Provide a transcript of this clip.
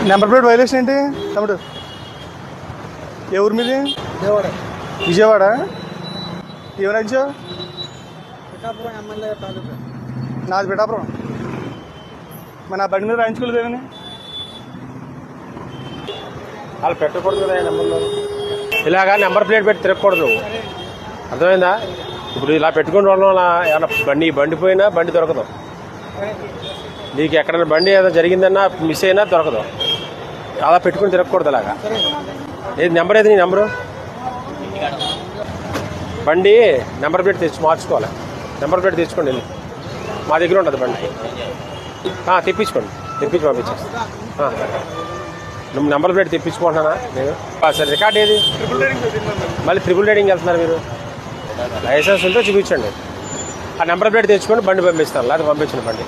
Number plate violation ఏంటి తమ్ముడు? ఏ ఊరు మీది? విజయవాడ. ఏమైనా వచ్చావు? నాది పిఠాపురం. మరి నా బండి మీద రాయించుకోలేదు ఏమని? వాళ్ళు పెట్టకూడదు కదా నెంబర్లో. ఇలాగా నెంబర్ ప్లేట్ పెట్టి తిరగకూడదు, అర్థమైందా? ఇప్పుడు ఇలా పెట్టుకుని ఉండడం వల్ల ఏమన్నా బండి పోయినా బండి దొరకదు. నీకు ఎక్కడైనా బండి ఏదైనా జరిగిందన్నా మిస్ అయినా దొరకదు. అలా పెట్టుకుని తిరగకూడదు అలాగా. ఏది నెంబర్ ఏది నీ నెంబరు? బండి నెంబర్ ప్లేట్ తెచ్చి మార్చుకోవాలి. నెంబర్ ప్లేట్ తెచ్చుకోండి, వెళ్ళి మా దగ్గర ఉంటుంది బండి. తెప్పించుకోండి, తెప్పించి పంపించేస్తాను. నువ్వు నెంబర్ ప్లేట్ తెప్పించుకుంటున్నానా నేను? సరే రికార్డ్ ఏది? మళ్ళీ ట్రిపుల్ రైడింగ్ వెళ్తున్నారు మీరు. లైసెన్స్ ఉంటే చూపించండి. ఆ నెంబర్ ప్లేట్ తెచ్చుకొని బండి పంపిస్తాను, లేదా పంపించండి బండి.